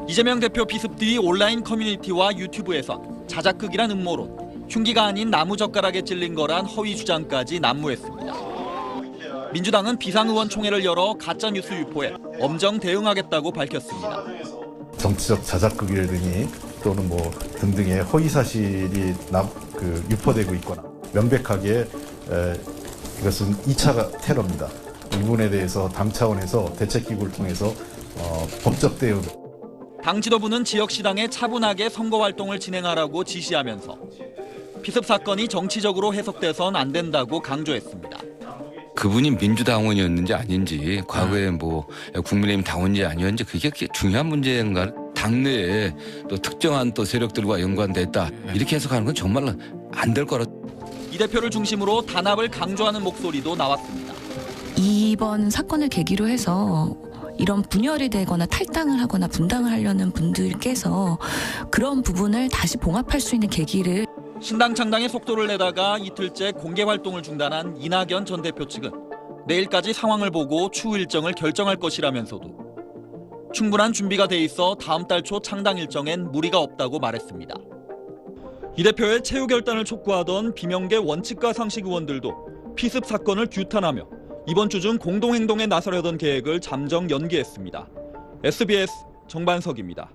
이재명 대표 비습들이 온라인 커뮤니티와 유튜브에서 자작극이란 음모론, 흉기가 아닌 나무젓가락에 찔린 거란 허위 주장까지 난무했습니다. 민주당은 비상의원총회를 열어 가짜뉴스 유포에 엄정 대응하겠다고 밝혔습니다. 정치적 자작극이라더니 또는 뭐 등등의 허위 사실이 유포되고 있거나 명백하게 이것은 2차 테러입니다. 이 부분에 대해서 당 차원에서 대책기구를 통해서 법적 대응. 당 지도부는 지역시당에 차분하게 선거활동을 진행하라고 지시하면서 비습 사건이 정치적으로 해석돼선 안 된다고 강조했습니다. 그분이 민주당원이었는지 아닌지, 과거에 뭐 국민의힘 당원인지 아니었는지 그게 중요한 문제인가? 당내에 또 특정한 또 세력들과 연관됐다 이렇게 해석하는 건 정말 안 될 거라. 이 대표를 중심으로 단합을 강조하는 목소리도 나왔습니다. 이번 사건을 계기로 해서 이런 분열이 되거나 탈당을 하거나 분당을 하려는 분들께서 그런 부분을 다시 봉합할 수 있는 계기를 신당 창당에 속도를 내다가 이틀째 공개 활동을 중단한 이낙연 전 대표 측은 내일까지 상황을 보고 추후 일정을 결정할 것이라면서도 충분한 준비가 돼 있어 다음 달 초 창당 일정엔 무리가 없다고 말했습니다. 이 대표의 채용 결단을 촉구하던 비명계 원칙과 상식 의원들도 피습 사건을 규탄하며 이번 주 중 공동행동에 나서려던 계획을 잠정 연기했습니다. SBS 정반석입니다.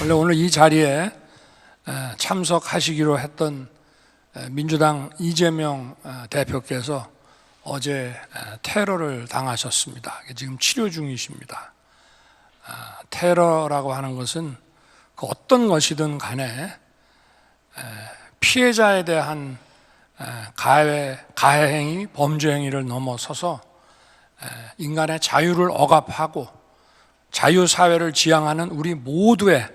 원래 오늘 이 자리에 참석하시기로 했던 민주당 이재명 대표께서 어제 테러를 당하셨습니다. 지금 치료 중이십니다. 테러라고 하는 것은 그 어떤 것이든 간에 피해자에 대한 가해행위, 범죄행위를 넘어서서 인간의 자유를 억압하고 자유사회를 지향하는 우리 모두의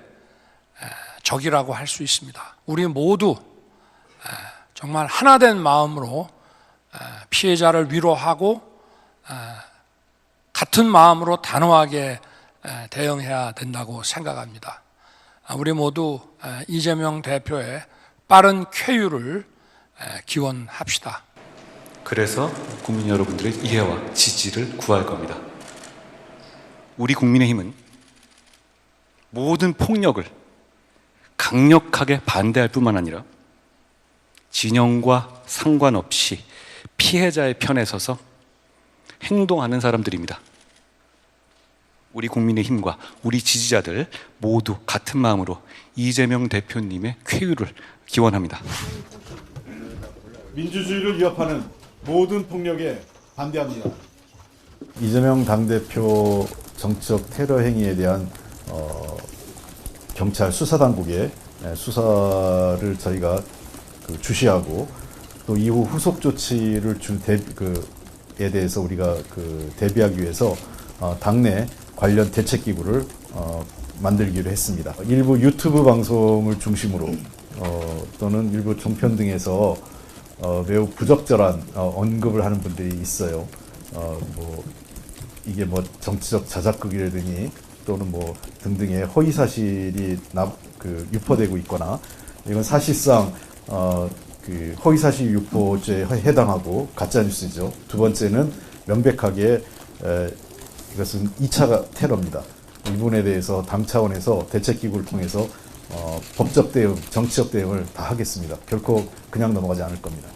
적이라고 할 수 있습니다. 우리 모두 정말 하나된 마음으로 피해자를 위로하고 같은 마음으로 단호하게 대응해야 된다고 생각합니다. 우리 모두 이재명 대표의 빠른 쾌유를 기원합시다. 그래서 국민 여러분들의 이해와 지지를 구할 겁니다. 우리 국민의힘은 모든 폭력을 강력하게 반대할 뿐만 아니라 진영과 상관없이 피해자의 편에 서서 행동하는 사람들입니다. 우리 국민의힘과 우리 지지자들 모두 같은 마음으로 이재명 대표님의 쾌유를 기원합니다. 민주주의를 위협하는 모든 폭력에 반대합니다. 이재명 당대표 정치적 테러 행위에 대한 경찰 수사당국의 수사를 저희가 주시하고 또 이후 후속 조치를 에 대해서 우리가 대비하기 위해서 당내 관련 대책기구를 만들기로 했습니다. 일부 유튜브 방송을 중심으로 또는 일부 종편 등에서 매우 부적절한 언급을 하는 분들이 있어요. 이게 뭐 정치적 자작극이라더니 또는 뭐 등등의 허위 사실이 유포되고 있거나 이건 사실상 허위 사실 유포죄에 해당하고 가짜 뉴스죠. 두 번째는 명백하게 이것은 2차 테러입니다. 이 부분에 대해서 당 차원에서 대책기구를 통해서 법적 대응, 정치적 대응을 다 하겠습니다. 결코 그냥 넘어가지 않을 겁니다.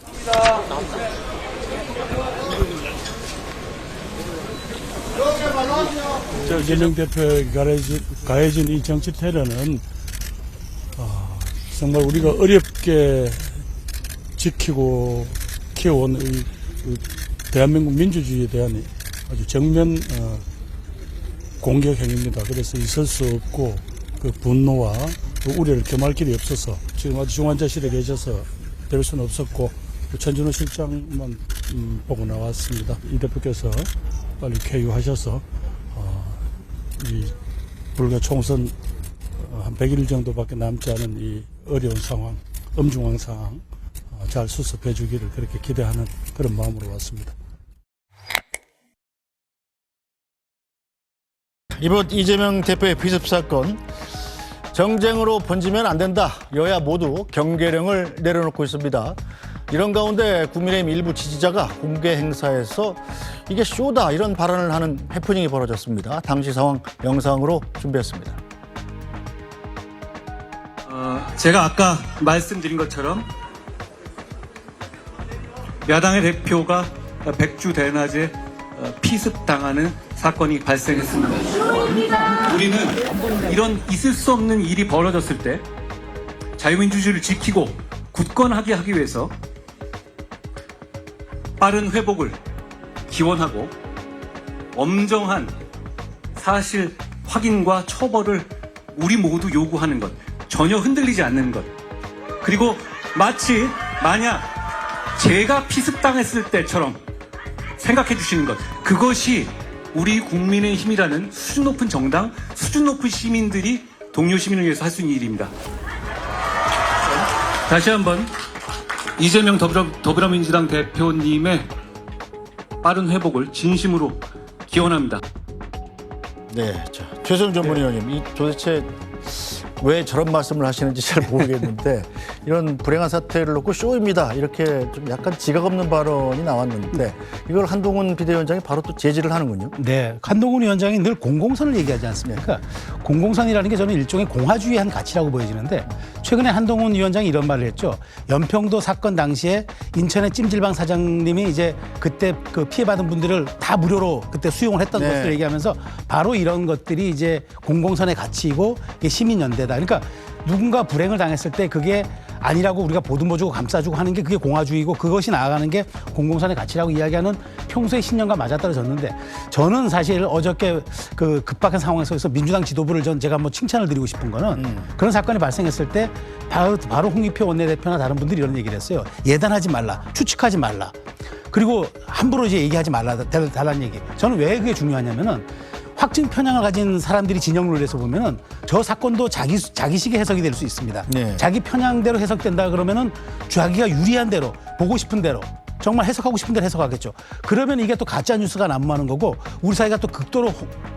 이재명 대표에 가해진 이 정치 테러는 정말 우리가 어렵게 지키고 키워온 이 대한민국 민주주의에 대한 아주 정면 공격 행위입니다. 그래서 있을 수 없고 그 분노와 그 우려를 겸할 길이 없어서 지금 아주 중환자실에 계셔서 될 수는 없었고 천준호 실장만 보고 나왔습니다. 이 대표께서 빨리 쾌유하셔서 이 불과 총선 한 100일 정도밖에 남지 않은 이 어려운 상황, 엄중한 상황 잘 수습해 주기를 그렇게 기대하는 그런 마음으로 왔습니다. 이번 이재명 대표의 비습 사건, 정쟁으로 번지면 안 된다. 여야 모두 경계령을 내려놓고 있습니다. 이런 가운데 국민의힘 일부 지지자가 공개 행사에서 이게 쇼다 이런 발언을 하는 해프닝이 벌어졌습니다. 당시 상황 영상으로 준비했습니다. 제가 아까 말씀드린 것처럼 야당의 대표가 백주대낮에 피습당하는 사건이 발생했습니다. 우리는 이런 있을 수 없는 일이 벌어졌을 때 자유민주주의를 지키고 굳건하게 하기 위해서 빠른 회복을 기원하고 엄정한 사실 확인과 처벌을 우리 모두 요구하는 것, 전혀 흔들리지 않는 것, 그리고 마치 만약 제가 피습당했을 때처럼 생각해 주시는 것, 그것이 우리 국민의 힘이라는 수준 높은 정당, 수준 높은 시민들이 동료 시민을 위해서 할 수 있는 일입니다. 다시 한번 이재명 더불어민주당 대표님의 빠른 회복을 진심으로 기원합니다. 네, 자, 최승 전문위원님, 이 도대체 왜 저런 말씀을 하시는지 잘 모르겠는데 이런 불행한 사태를 놓고 쇼입니다. 이렇게 좀 약간 지각 없는 발언이 나왔는데 이걸 한동훈 비대위원장이 바로 또 제지를 하는군요. 네, 한동훈 위원장이 늘 공공선을 얘기하지 않습니까? 공공선이라는 게 저는 일종의 공화주의의 한 가치라고 보여지는데 최근에 한동훈 위원장이 이런 말을 했죠. 연평도 사건 당시에 인천의 찜질방 사장님이 이제 그때 그 피해받은 분들을 다 무료로 그때 수용을 했던 네. 것을 얘기하면서 바로 이런 것들이 이제 공공선의 가치이고 이게 시민연대다. 그러니까 누군가 불행을 당했을 때 그게 아니라고 우리가 보듬어주고 감싸주고 하는 게 그게 공화주의고 그것이 나아가는 게 공공선의 가치라고 이야기하는 평소의 신념과 맞아떨어졌는데 저는 사실 어저께 그 급박한 상황 속에서 민주당 지도부를 제가 한번 칭찬을 드리고 싶은 거는 그런 사건이 발생했을 때 바로 홍익표 원내대표나 다른 분들이 이런 얘기를 했어요. 예단하지 말라, 추측하지 말라. 그리고 함부로 이제 얘기하지 달라는 얘기. 저는 왜 그게 중요하냐면은 확증 편향을 가진 사람들이 진영 논리에서 보면은 저 사건도 자기식의 해석이 될 수 있습니다. 네. 자기 편향대로 해석된다 그러면은 자기가 유리한 대로 보고 싶은 대로 정말 해석하고 싶은 대로 해석하겠죠. 그러면 이게 또 가짜 뉴스가 난무하는 거고 우리 사회가 또 극도로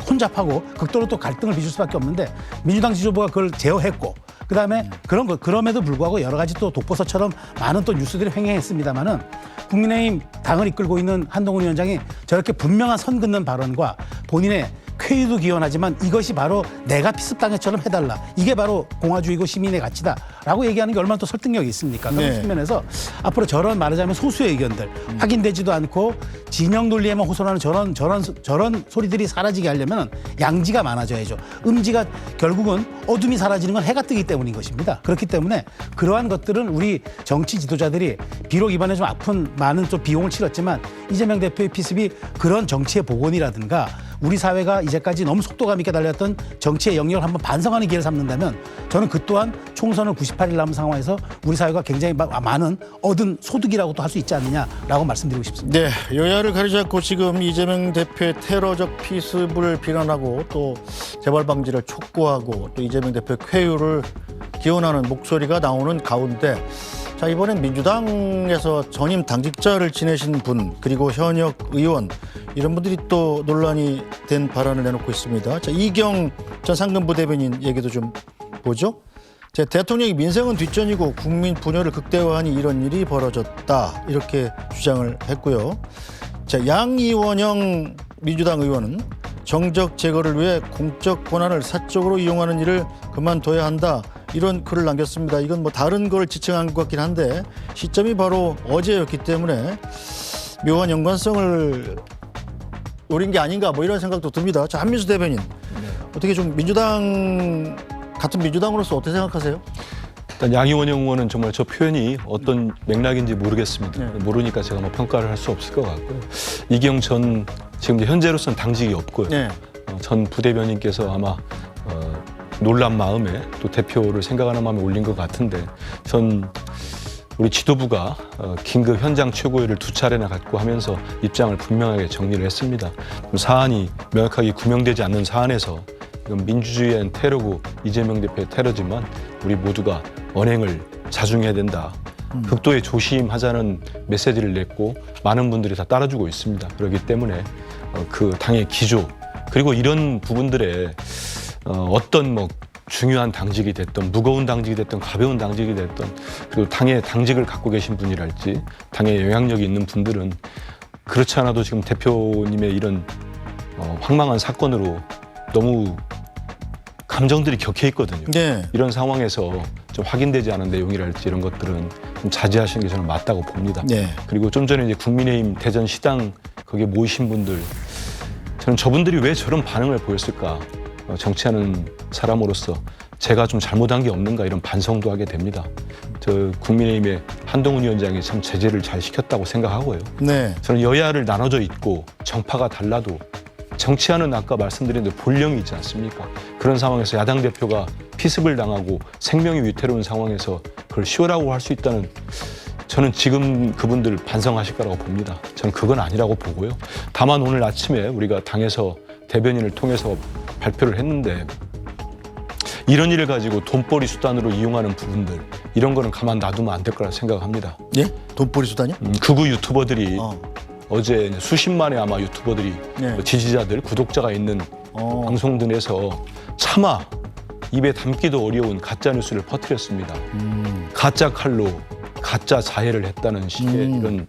혼잡하고 극도로 또 갈등을 빚을 수밖에 없는데 민주당 지도부가 그걸 제어했고 그다음에 그럼에도 불구하고 여러 가지 또 독버섯처럼 많은 또 뉴스들이 횡행했습니다만은 국민의힘 당을 이끌고 있는 한동훈 위원장이 저렇게 분명한 선 긋는 발언과 본인의 쾌유도 기원하지만 이것이 바로 내가 피습당했처럼 해달라. 이게 바로 공화주의고 시민의 가치다라고 얘기하는 게 얼마나 또 설득력이 있습니까? 그런 네. 측면에서 앞으로 저런 말하자면 소수의 의견들 확인되지도 않고 진영 논리에만 호소하는 저런 소리들이 사라지게 하려면 양지가 많아져야죠. 음지가 결국은 어둠이 사라지는 건 해가 뜨기 때문인 것입니다. 그렇기 때문에 그러한 것들은 우리 정치 지도자들이 비록 이번에 좀 아픈 많은 좀 비용을 치렀지만 이재명 대표의 피습이 그런 정치의 복원이라든가 우리 사회가 이제까지 너무 속도감 있게 달렸던 정치의 영역을 한번 반성하는 기회를 삼는다면 저는 그 또한 총선을 98일 남은 상황에서 우리 사회가 굉장히 많은 얻은 소득이라고도 할 수 있지 않느냐라고 말씀드리고 싶습니다. 네, 여야를 가리지 않고 지금 이재명 대표의 테러적 피습을 비난하고 또 재발 방지를 촉구하고 또 이재명 대표의 쾌유를 기원하는 목소리가 나오는 가운데 자, 이번엔 민주당에서 전임 당직자를 지내신 분 그리고 현역 의원 이런 분들이 또 논란이 된 발언을 내놓고 있습니다. 자, 이경 전 상근부 대변인 얘기도 좀 보죠. 자, 대통령이 민생은 뒷전이고 국민 분열을 극대화하니 이런 일이 벌어졌다 이렇게 주장을 했고요. 자, 양이원영 민주당 의원은 정적 제거를 위해 공적 권한을 사적으로 이용하는 일을 그만둬야 한다. 이런 글을 남겼습니다. 이건 뭐 다른 걸 지칭한 것 같긴 한데 시점이 바로 어제였기 때문에 묘한 연관성을 노린 게 아닌가 뭐 이런 생각도 듭니다. 자, 한민수 대변인 어떻게 좀 같은 민주당으로서 어떻게 생각하세요? 일단 양이원영 의원은 정말 저 표현이 어떤 맥락인지 모르겠습니다. 모르니까 제가 뭐 평가를 할 수 없을 것 같고요. 이경 전 지금 현재로서는 당직이 없고요. 네. 전 부대변인께서 아마 놀란 마음에 또 대표를 생각하는 마음에 올린 것 같은데 전 우리 지도부가 긴급 현장 최고위를 2차례나 갖고 하면서 입장을 분명하게 정리를 했습니다. 사안이 명확하게 규명되지 않는 사안에서 이건 민주주의엔 테러고 이재명 대표의 테러지만 우리 모두가 언행을 자중해야 된다. 극도의 조심하자는 메시지를 냈고 많은 분들이 다 따라주고 있습니다. 그렇기 때문에 그 당의 기조 그리고 이런 부분들에 어떤 뭐 중요한 당직이 됐던 무거운 당직이 됐던 가벼운 당직이 됐던 그리고 당의 당직을 갖고 계신 분이랄지 당의 영향력이 있는 분들은 그렇지 않아도 지금 대표님의 이런 황망한 사건으로 너무 감정들이 격해 있거든요. 네. 이런 상황에서 좀 확인되지 않은 내용이랄지 이런 것들은 좀 자제하시는 게 저는 맞다고 봅니다. 네. 그리고 좀 전에 이제 국민의힘 대전 시당 거기에 모이신 분들 저는 저분들이 왜 저런 반응을 보였을까? 정치하는 사람으로서 제가 좀 잘못한 게 없는가 이런 반성도 하게 됩니다. 저 국민의힘의 한동훈 위원장이 참 제재를 잘 시켰다고 생각하고요. 네. 저는 여야를 나눠져 있고 정파가 달라도 정치하는 아까 말씀드린 대로 본령이 있지 않습니까? 그런 상황에서 야당 대표가 피습을 당하고 생명이 위태로운 상황에서 그걸 쉬우라고 할 수 있다는 저는 지금 그분들 반성하실 거라고 봅니다. 저는 그건 아니라고 보고요. 다만 오늘 아침에 우리가 당에서 대변인을 통해서 발표를 했는데 이런 일을 가지고 돈벌이 수단으로 이용하는 부분들 이런 거는 가만 놔두면 안 될 거라 생각합니다. 예? 돈벌이 수단이요? 극우 유튜버들이 어제 수십만의 아마 유튜버들이 네. 지지자들, 구독자가 있는 방송들에서 차마 입에 담기도 어려운 가짜 뉴스를 퍼뜨렸습니다. 가짜 칼로 가짜 자해를 했다는 식의 이런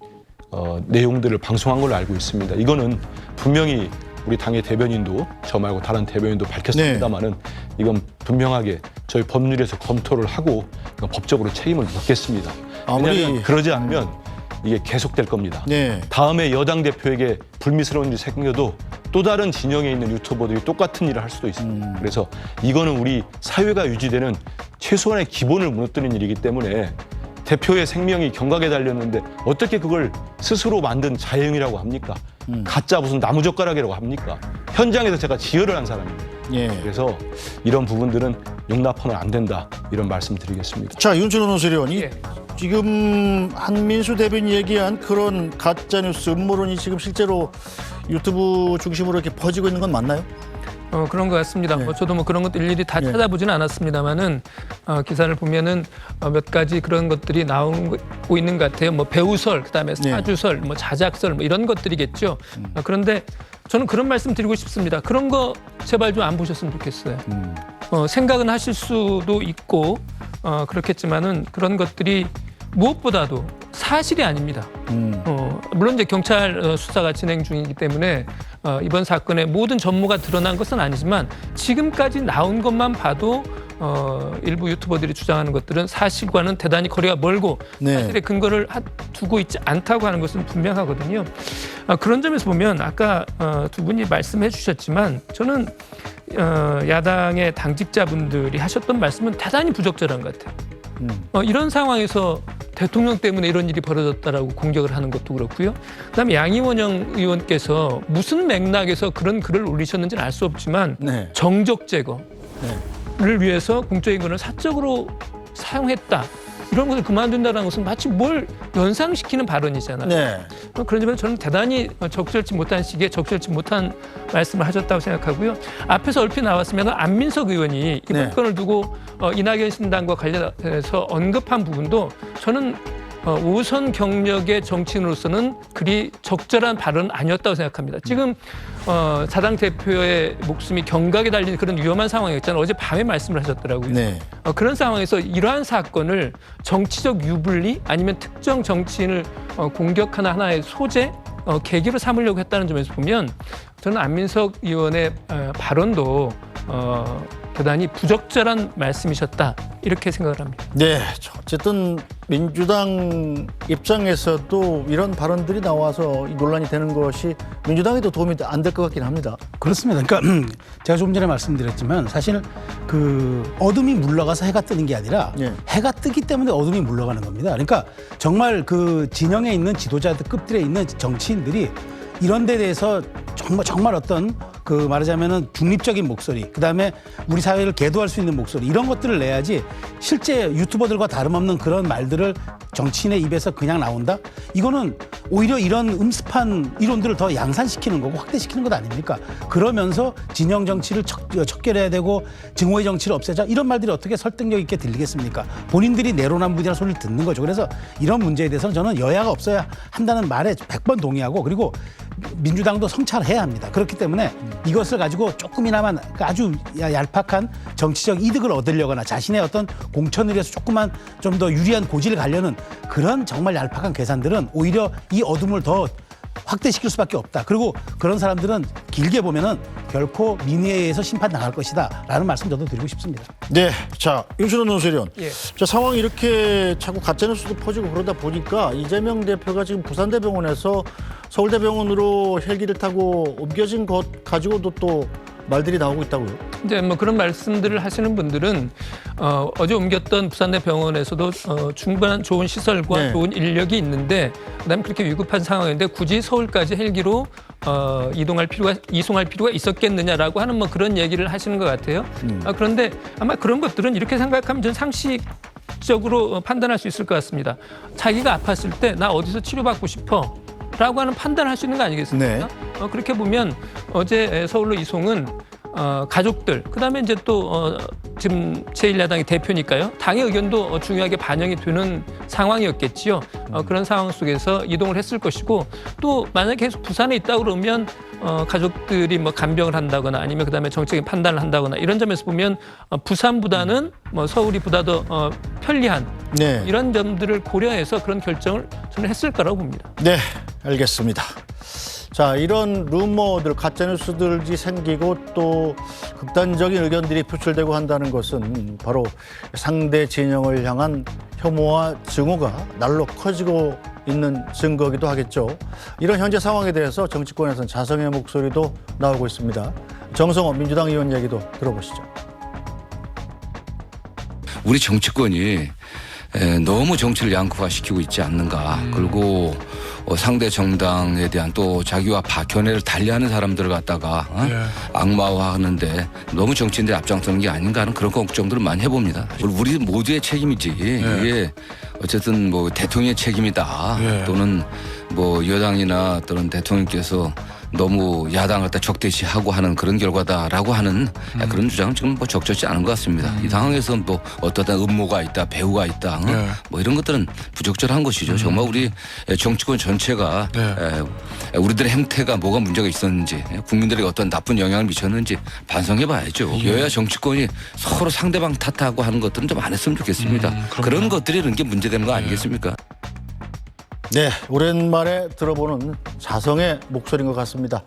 내용들을 방송한 걸로 알고 있습니다. 이거는 분명히 우리 당의 대변인도 저 말고 다른 대변인도 밝혔습니다마는 이건 분명하게 저희 법률에서 검토를 하고 법적으로 책임을 묻겠습니다. 왜냐하면 그러지 않으면 이게 계속될 겁니다. 네. 다음에 여당 대표에게 불미스러운 일이 생겨도 또 다른 진영에 있는 유튜버들이 똑같은 일을 할 수도 있습니다. 그래서 이거는 우리 사회가 유지되는 최소한의 기본을 무너뜨리는 일이기 때문에 대표의 생명이 경각에 달렸는데 어떻게 그걸 스스로 만든 자해행위라고 합니까? 가짜 무슨 나무젓가락이라고 합니까? 현장에서 제가 지혈을 한 사람입니다. 예. 그래서 이런 부분들은 용납하면 안 된다 이런 말씀 드리겠습니다. 자, 윤준호 논설위원, 지금 한민수 대변인이 얘기한 그런 가짜뉴스, 음모론이 지금 실제로 유튜브 중심으로 이렇게 퍼지고 있는 건 맞나요? 그런 것 같습니다. 저도 뭐 그런 것들 일일이 다 찾아보지는 않았습니다만은 기사를 보면은 몇 가지 그런 것들이 나오고 있는 것 같아요. 뭐 배우설, 그다음에 사주설, 뭐 자작설, 뭐 이런 것들이겠죠. 그런데 저는 그런 말씀 드리고 싶습니다. 그런 거 제발 좀 안 보셨으면 좋겠어요. 생각은 하실 수도 있고 그렇겠지만은 그런 것들이 무엇보다도 사실이 아닙니다. 물론 이제 경찰 수사가 진행 중이기 때문에 이번 사건의 모든 전모가 드러난 것은 아니지만 지금까지 나온 것만 봐도 일부 유튜버들이 주장하는 것들은 사실과는 대단히 거리가 멀고 사실의 근거를 두고 있지 않다고 하는 것은 분명하거든요. 그런 점에서 보면 아까 두 분이 말씀해 주셨지만 저는 야당의 당직자분들이 하셨던 말씀은 대단히 부적절한 것 같아요. 이런 상황에서 대통령 때문에 이런 일이 벌어졌다라고 공격을 하는 것도 그렇고요. 그다음에 양이원영 의원께서 무슨 맥락에서 그런 글을 올리셨는지는 알 수 없지만 정적 제거를 위해서 공적인권을 사적으로 사용했다. 이런 것을 그만둔다는 것은 마치 뭘 연상시키는 발언이잖아요. 그런 점에서 저는 대단히 적절치 못한 시기에 적절치 못한 말씀을 하셨다고 생각하고요. 앞에서 얼핏 나왔으면 안민석 의원이 이번 건을 두고 이낙연 신당과 관련해서 언급한 부분도 저는 5선 경력의 정치인으로서는 그리 적절한 발언은 아니었다고 생각합니다. 지금 사당 대표의 목숨이 경각에 달린 그런 위험한 상황이었잖아요. 어제 밤에 말씀을 하셨더라고요. 그런 상황에서 이러한 사건을 정치적 유불리 아니면 특정 정치인을 공격하는 하나의 소재, 계기로 삼으려고 했다는 점에서 보면 저는 안민석 의원의 발언도 대단히 부적절한 말씀이셨다 이렇게 생각을 합니다. 네, 어쨌든 민주당 입장에서도 이런 발언들이 나와서 논란이 되는 것이 민주당에도 도움이 안 될 것 같긴 합니다. 그렇습니다. 그러니까 제가 조금 전에 말씀드렸지만 사실 그 어둠이 물러가서 해가 뜨는 게 아니라 해가 뜨기 때문에 어둠이 물러가는 겁니다. 그러니까 정말 그 진영에 있는 지도자들 급들에 있는 정치인들이 이런 데 대해서 정말 어떤 그 말하자면은 중립적인 목소리, 그다음에 우리 사회를 계도할 수 있는 목소리, 이런 것들을 내야지 실제 유튜버들과 다름없는 그런 말들을 정치인의 입에서 그냥 나온다? 이거는 오히려 이런 음습한 이론들을 더 양산시키는 거고 확대시키는 것 아닙니까? 그러면서 진영 정치를 척결해야 되고 증오의 정치를 없애자, 이런 말들이 어떻게 설득력 있게 들리겠습니까? 본인들이 내로남불이라는 소리를 듣는 거죠. 그래서 이런 문제에 대해서는 저는 여야가 없어야 한다는 말에 100번 동의하고, 그리고 민주당도 성찰해야 합니다. 그렇기 때문에 이것을 가지고 조금이나마 아주 얄팍한 정치적 이득을 얻으려거나 자신의 어떤 공천을 위해서 조금만 좀 더 유리한 고지를 가려는 그런 정말 얄팍한 계산들은 오히려 이 어둠을 더 확대시킬 수밖에 없다. 그리고 그런 사람들은 길게 보면은 결코 민의에 의해서 심판당할 것이다 라는 말씀 저도 드리고 싶습니다. 네, 자 윤순원 논설위원, 예. 자 상황이 이렇게 자꾸 가짜뉴스도 퍼지고 그러다 보니까 이재명 대표가 지금 부산대병원에서 서울대병원으로 헬기를 타고 옮겨진 것 가지고도 또 말들이 나오고 있다고요? 이제 뭐 그런 말씀들을 하시는 분들은 어제 옮겼던 부산대 병원에서도 충분한 좋은 시설과 네. 좋은 인력이 있는데, 그다음에 그렇게 위급한 상황인데 굳이 서울까지 헬기로 이송할 필요가 있었겠느냐라고 하는 뭐 그런 얘기를 하시는 것 같아요. 그런데 아마 그런 것들은 이렇게 생각하면 전 상식적으로 판단할 수 있을 것 같습니다. 자기가 아팠을 때 나 어디서 치료받고 싶어 라고 하는 판단을 할 수 있는 거 아니겠습니까? 네. 그렇게 보면 어제 서울로 이송은 가족들, 그다음에 이제 또 지금 제1야당의 대표니까요. 당의 의견도 중요하게 반영이 되는 상황이었겠지요. 그런 상황 속에서 이동을 했을 것이고, 또 만약에 계속 부산에 있다 그러면 가족들이 뭐 간병을 한다거나 아니면 그다음에 정책적인 판단을 한다거나 이런 점에서 보면 부산보다는 뭐 서울이 보다 더 편리한 네. 이런 점들을 고려해서 그런 결정을 저는 했을 거라고 봅니다. 네, 알겠습니다. 자, 이런 루머들, 가짜뉴스들이 생기고 또 극단적인 의견들이 표출되고 한다는 것은 바로 상대 진영을 향한 혐오와 증오가 날로 커지고 있는 증거이기도 하겠죠. 이런 현재 상황에 대해서 정치권에서는 자성의 목소리도 나오고 있습니다. 정성호 민주당 의원 얘기도 들어보시죠. 우리 정치권이 너무 정치를 양극화시키고 있지 않는가. 그리고 상대 정당에 대한 또 자기와 견해를 달리하는 사람들을 갖다가 악마화하는데 너무 정치인들이 앞장서는 게 아닌가 하는 그런 걱정들을 많이 해봅니다. 우리 모두의 책임이지. 이게 어쨌든 뭐 대통령의 책임이다. 또는 뭐 여당이나 또는 대통령께서 너무 야당을 갖다 적대시하고 하는 그런 결과다라고 하는 그런 주장은 지금 뭐 적절치 않은 것 같습니다. 이 상황에서 뭐 어떠한 음모가 있다, 배후가 있다, 뭐 이런 것들은 부적절한 것이죠. 정말 우리 정치권 전체가 우리들의 행태가 뭐가 문제가 있었는지, 국민들에게 어떤 나쁜 영향을 미쳤는지 반성해봐야죠. 여야 정치권이 서로 상대방 탓하고 하는 것들은 좀 안 했으면 좋겠습니다. 그런 것들이 이런 게 문제되는 거 아니겠습니까? 네, 오랜만에 들어보는 자성의 목소리인 것 같습니다.